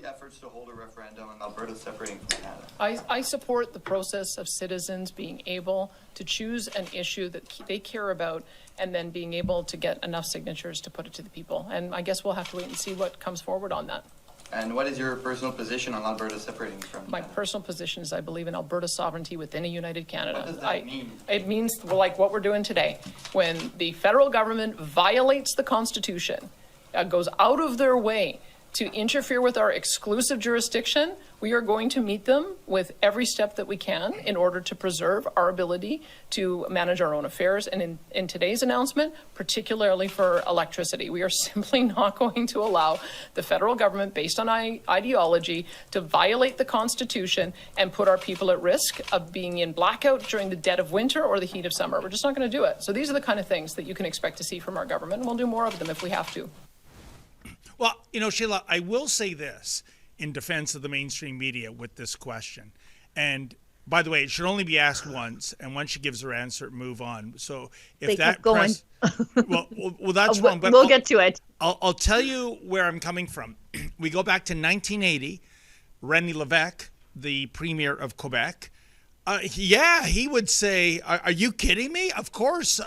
the efforts to hold a referendum on Alberta separating from Canada? I support the process of citizens being able to choose an issue that they care about and then being able to get enough signatures to put it to the people. And I guess we'll have to wait and see what comes forward on that. And what is your personal position on Alberta separating from My Canada? personal position is I believe in Alberta sovereignty within a united Canada. What does that mean? It means like what we're doing today. When the federal government violates the Constitution, goes out of their way to interfere with our exclusive jurisdiction, we are going to meet them with every step that we can in order to preserve our ability to manage our own affairs. And in today's announcement, particularly for electricity, we are simply not going to allow the federal government, based on ideology, to violate the Constitution and put our people at risk of being in blackout during the dead of winter or the heat of summer. We're just not going to do it. So these are the kind of things that you can expect to see from our government, and we'll do more of them if we have to. Well, Sheila, I will say this in defense of the mainstream media with this question. And by the way, it should only be asked once, and once she gives her answer, move on. So if they that kept going. well, that's wrong. But we'll get to it. I'll tell you where I'm coming from. We go back to 1980. René Lévesque, the premier of Quebec, he would say, are you kidding me? Of course,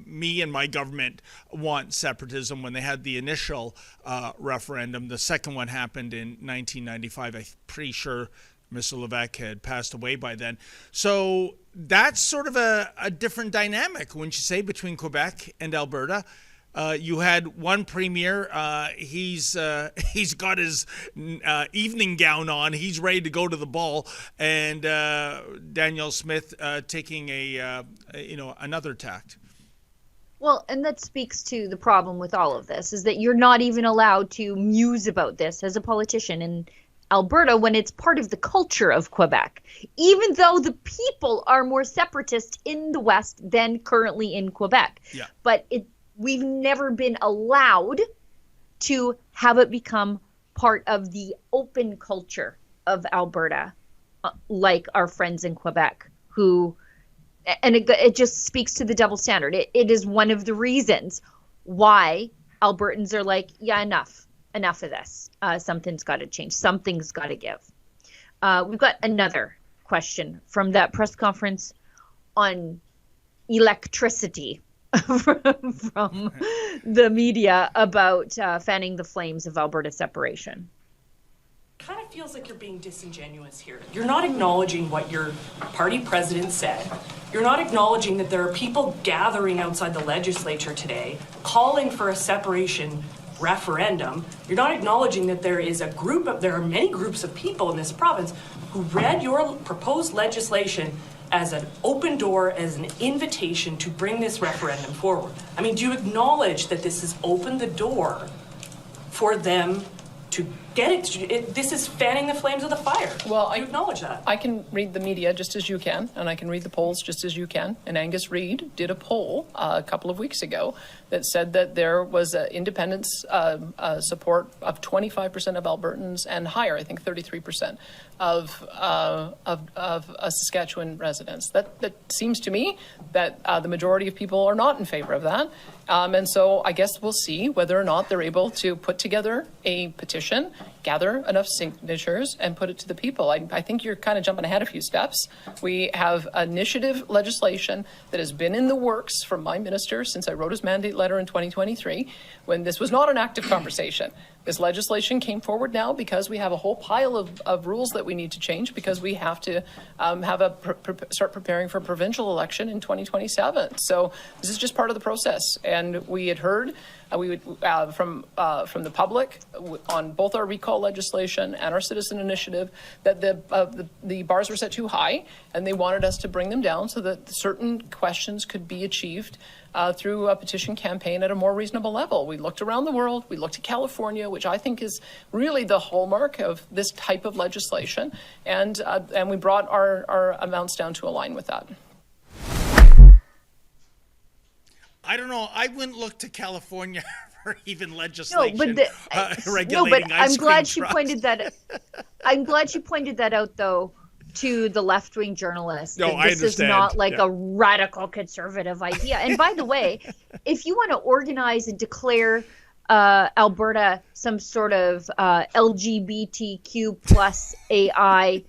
me and my government want separatism when they had the initial referendum. The second one happened in 1995. I'm pretty sure Mr. Lévesque had passed away by then. So that's sort of a different dynamic, wouldn't you say, between Quebec and Alberta? You had one premier, he's got his evening gown on, he's ready to go to the ball, and Danielle Smith taking another tact. Well, and that speaks to the problem with all of this, is that you're not even allowed to muse about this as a politician in Alberta when it's part of the culture of Quebec, even though the people are more separatist in the West than currently in Quebec. Yeah. But we've never been allowed to have it become part of the open culture of Alberta, like our friends in Quebec, who, and it just speaks to the double standard. It is one of the reasons why Albertans are like, yeah, enough of this. Something's got to change. Something's got to give. We've got another question from that press conference on electricity. from the media about fanning the flames of Alberta separation. Kind of feels like you're being disingenuous here. You're not acknowledging what your party president said. You're not acknowledging that there are people gathering outside the legislature today calling for a separation referendum. You're not acknowledging that there are many groups of people in this province who read your proposed legislation as an open door, as an invitation to bring this referendum forward. I mean, do you acknowledge that this has opened the door for them to get it? This is fanning the flames of the fire. Well, do you acknowledge that? I can read the media just as you can, and I can read the polls just as you can. And Angus Reid did a poll a couple of weeks ago that said that there was independence support of 25% of Albertans and higher, I think 33% of Saskatchewan residents. That seems to me that the majority of people are not in favor of that. And so I guess we'll see whether or not they're able to put together a petition, gather enough signatures, and put it to the people. I think you're kind of jumping ahead a few steps. We have initiative legislation that has been in the works from my minister since I wrote his mandate letter in 2023, when this was not an active conversation. This legislation came forward now because we have a whole pile of rules that we need to change, because we have to start preparing for a provincial election in 2027. So this is just part of the process. And we had heard from the public on both our recall legislation and our citizen initiative that the bars were set too high, and they wanted us to bring them down so that certain questions could be achieved through a petition campaign at a more reasonable level. We looked around the world. We looked at California, which I think is really the hallmark of this type of legislation, and we brought our amounts down to align with that. I don't know. I wouldn't look to California for even legislation regulating I'm glad trucks. she pointed that. I'm glad she pointed that out, though, to the left-wing journalists. No, I understand. This is not like a radical conservative idea. And by the way, if you want to organize and declare Alberta some sort of LGBTQ plus AI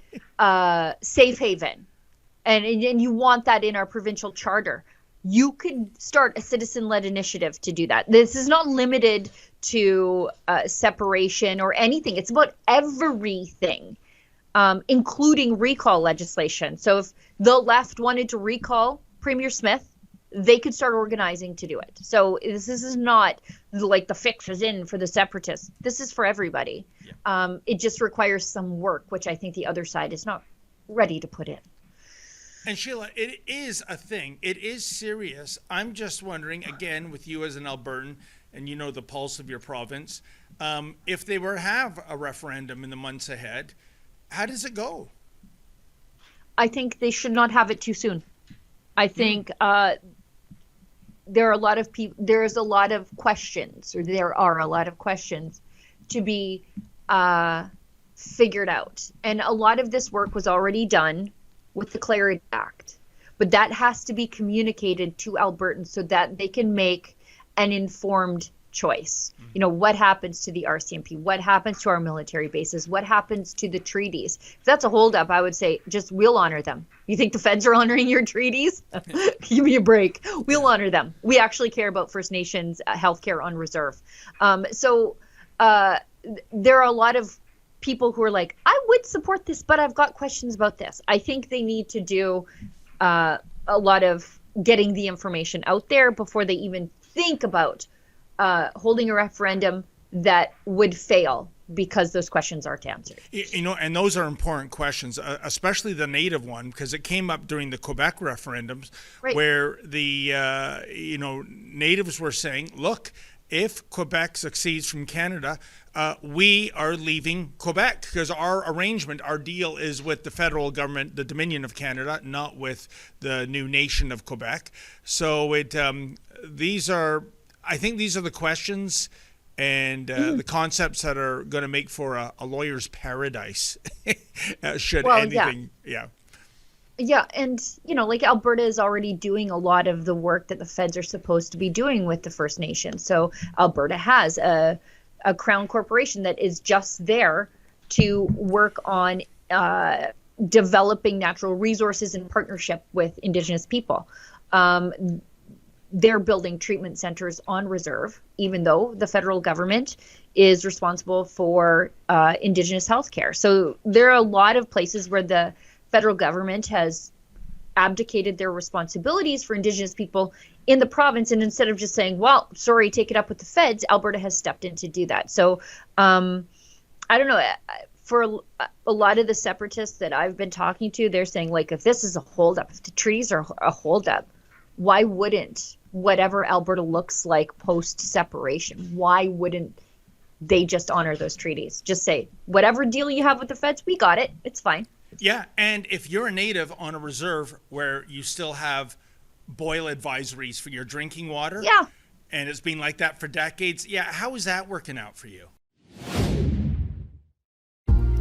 safe haven, and you want that in our provincial charter, you could start a citizen-led initiative to do that. This is not limited to separation or anything. It's about everything, including recall legislation. So if the left wanted to recall Premier Smith, they could start organizing to do it. So this is not like the fix is in for the separatists. This is for everybody. Yeah. It just requires some work, which I think the other side is not ready to put in. And Sheila, it is a thing. It is serious. I'm just wondering, again, with you as an Albertan, and you know the pulse of your province, if they were to have a referendum in the months ahead, how does it go? I think they should not have it too soon. I think there are a lot of people. There are a lot of questions to be figured out, and a lot of this work was already done with the Clarity Act, but that has to be communicated to Albertans so that they can make an informed choice. You know, what happens to the RCMP? What happens to our military bases? What happens to the treaties? If that's a holdup, I would say just we'll honor them. You think the feds are honoring your treaties? Give me a break. We'll honor them. We actually care about First Nations healthcare on reserve. So there are a lot of people who are like, I would support this, but I've got questions about this. I think they need to do a lot of getting the information out there before they even think about holding a referendum that would fail because those questions aren't answered. You know, and those are important questions, especially the native one, because it came up during the Quebec referendums, right, where the, natives were saying, look, if Quebec succeeds from Canada, we are leaving Quebec because our arrangement, our deal is with the federal government, the Dominion of Canada, not with the new nation of Quebec. So I think these are the questions and the concepts that are going to make for a lawyer's paradise. Yeah, and like Alberta is already doing a lot of the work that the feds are supposed to be doing with the First Nations. So Alberta has a crown corporation that is just there to work on developing natural resources in partnership with Indigenous people. They're building treatment centers on reserve, even though the federal government is responsible for Indigenous healthcare. So there are a lot of places where the federal government has abdicated their responsibilities for Indigenous people in the province. And instead of just saying, well, sorry, take it up with the feds, Alberta has stepped in to do that. So I don't know. For a lot of the separatists that I've been talking to, they're saying, like, if this is a holdup, if the treaties are a holdup, why wouldn't whatever Alberta looks like post-separation, why wouldn't they just honor those treaties? Just say, whatever deal you have with the feds, we got it. It's fine. Yeah, and if you're a native on a reserve where you still have boil advisories for your drinking water, yeah, and it's been like that for decades, yeah, how is that working out for you?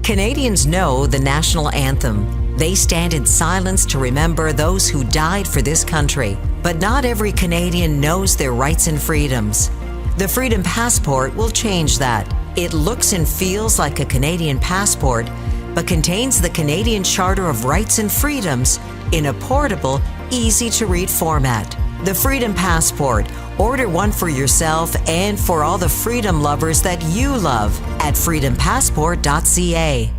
Canadians know the national anthem. They stand in silence to remember those who died for this country. But not every Canadian knows their rights and freedoms. The Freedom Passport will change that. It looks and feels like a Canadian passport, but contains the Canadian Charter of Rights and Freedoms in a portable, easy-to-read format. The Freedom Passport. Order one for yourself and for all the freedom lovers that you love at freedompassport.ca.